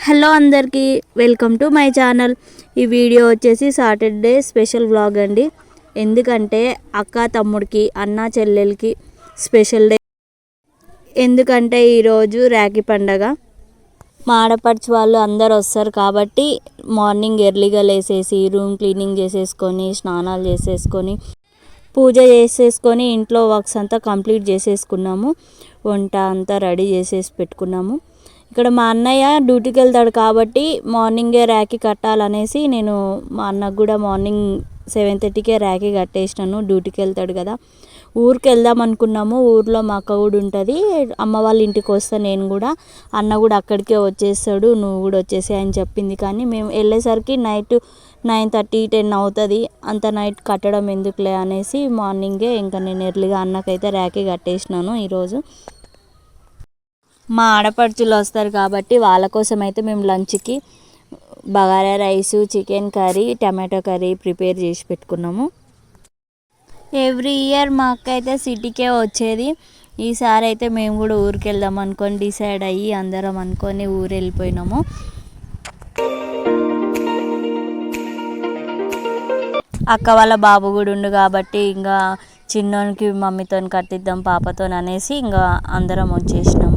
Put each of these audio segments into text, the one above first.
Hello అందరికీ welcome to my channel. ఈ video వచ్చేసి సాటర్డే స్పెషల్ వ్లాగ్ అండి. ఎందుకంటే అక్క తమ్ముడికి అన్న చెల్లెలకి స్పెషల్ డే. ఎందుకంటే ఈరోజు రాఖీ పండగ. మా ఆడపడుచు వాళ్ళు అందరు వస్తారు కాబట్టి మార్నింగ్ ఎర్లీగా లేసేసి రూమ్ క్లీనింగ్ చేసేసుకొని స్నానాలు చేసేసుకొని పూజ చేసేసుకొని ఇంట్లో వర్క్స్ అంతా కంప్లీట్ చేసేసుకున్నాము. వంట అంతా రెడీ చేసేసి పెట్టుకున్నాము. ఇక్కడ మా అన్నయ్య డ్యూటీకి వెళ్తాడు కాబట్టి మార్నింగే రాఖీ కట్టాలనేసి నేను మా అన్నకు కూడా మార్నింగ్ 7:30కే రాఖీ కట్టేసినాను. డ్యూటీకి వెళ్తాడు కదా. ఊరికి వెళ్దాం అనుకున్నాము. ఊర్లో మా అక్క కూడా ఉంటుంది. అమ్మ వాళ్ళ ఇంటికి వస్తా నేను కూడా, అన్న కూడా అక్కడికే వచ్చేస్తాడు, నువ్వు కూడా వచ్చేసి అని చెప్పింది. కానీ మేము వెళ్ళేసరికి నైట్ 9:30 10 అవుతుంది. అంత నైట్ కట్టడం ఎందుకులే అనేసి మార్నింగే ఇంకా నేను ఎర్లీగా అన్నకైతే రాఖీ కట్టేసినాను. ఈరోజు మా ఆడపడుచులు వస్తారు కాబట్టి వాళ్ళ కోసం అయితే మేము లంచ్కి bagara rice, chicken curry, tomato curry prepare చేసి పెట్టుకున్నాము. ఎవ్రీ ఇయర్ మా అక్క అయితే సిటీకే వచ్చేది. ఈసారి అయితే మేము కూడా ఊరికి వెళ్దాం అనుకొని డిసైడ్ అయ్యి అందరం అనుకొని ఊరు వెళ్ళిపోయినాము. అక్క వాళ్ళ బాబు కూడా ఉండు కాబట్టి ఇంకా చిన్నోనికి మమ్మీతో కట్టిద్దాం పాపతో అనేసి ఇంకా అందరం వచ్చేసినాము.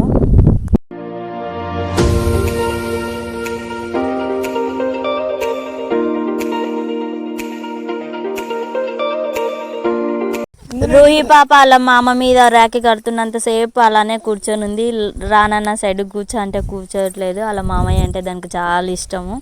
రూహి పాప వాళ్ళ మామ మీద రాఖీ కడుతున్నంతసేపు అలానే కూర్చొని ఉంది. రానన్న సైడ్ కూర్చో అంటే కూర్చోట్లేదు. వాళ్ళ మామయ్య అంటే దానికి చాలా ఇష్టము.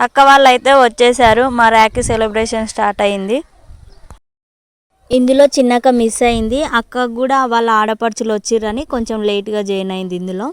అక్క వాళ్ళు అయితే వచ్చేసారు. మా రాఖీ సెలబ్రేషన్ స్టార్ట్ అయింది. ఇందులో చిన్నక్క మిస్ అయింది. అక్క కూడా వాళ్ళ ఆడపడుచులు వచ్చిర్రని కొంచెం లేట్గా జాయిన్ అయింది ఇందులో.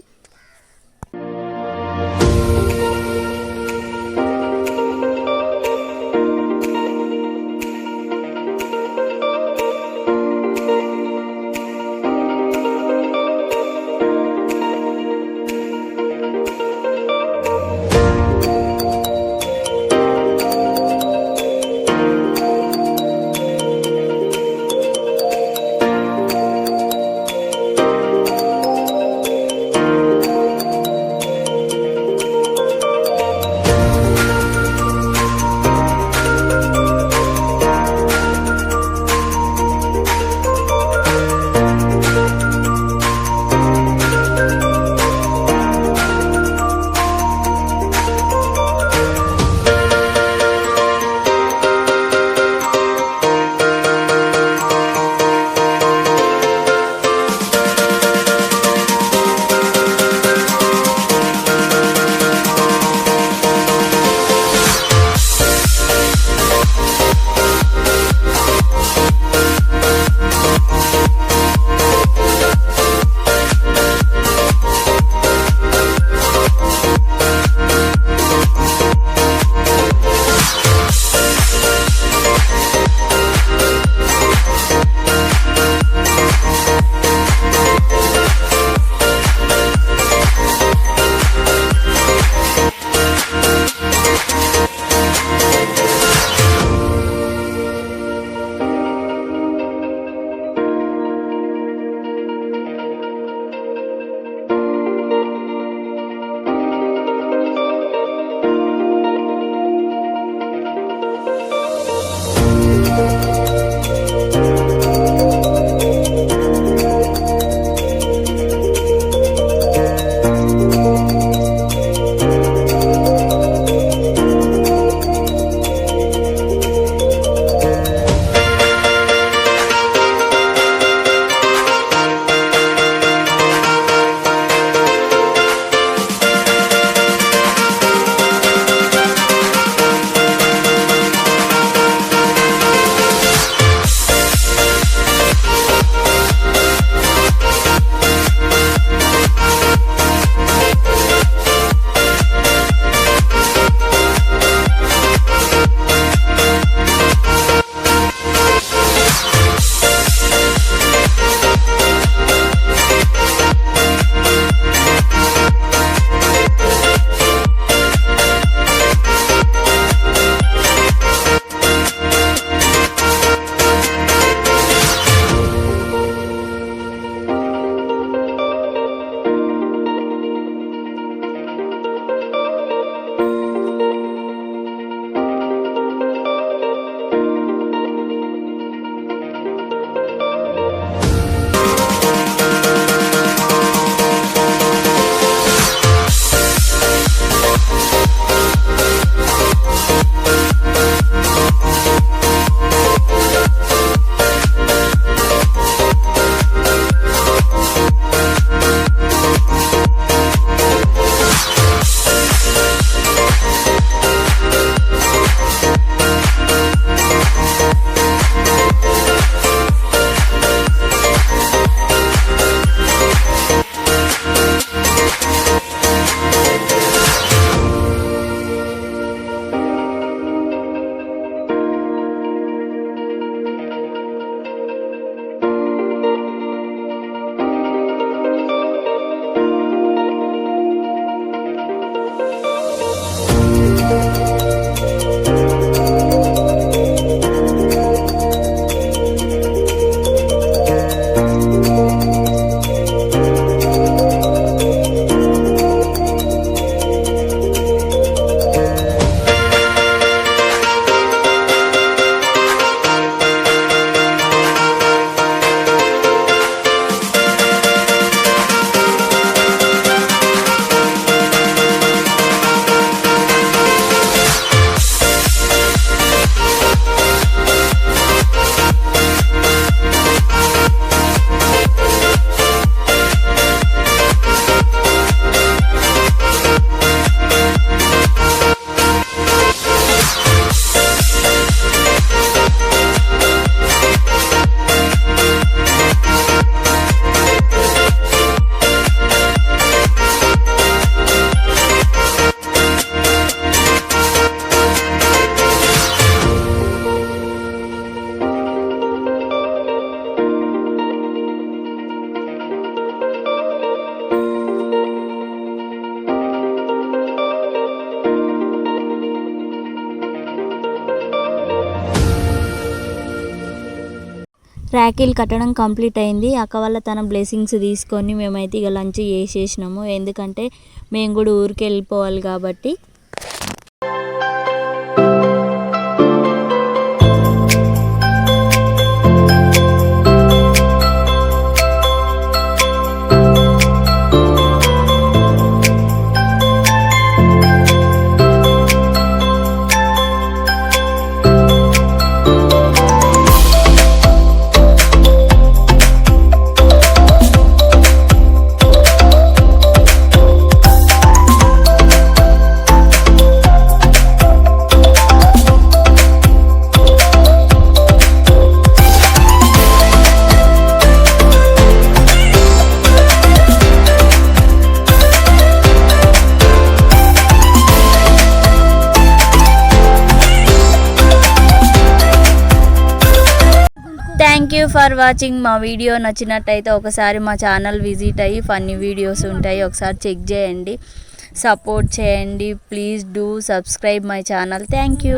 రాఖీలు కట్టడం కంప్లీట్ అయింది. అక్క వాళ్ళ తన బ్లెస్సింగ్స్ తీసుకొని మేమైతే ఇక లంచ్ చేసేసినాము. ఎందుకంటే మేము కూడా ఊరికి వెళ్ళిపోవాలి కాబట్టి. Thank you for watching. మా వీడియో నచ్చినట్టయితే ఒకసారి మా ఛానల్ విజిట్ అయ్యి ఫన్నీ వీడియోస్ ఉంటాయి, ఒకసారి చెక్ చేయండి, సపోర్ట్ చేయండి. Please do subscribe my channel. Thank you.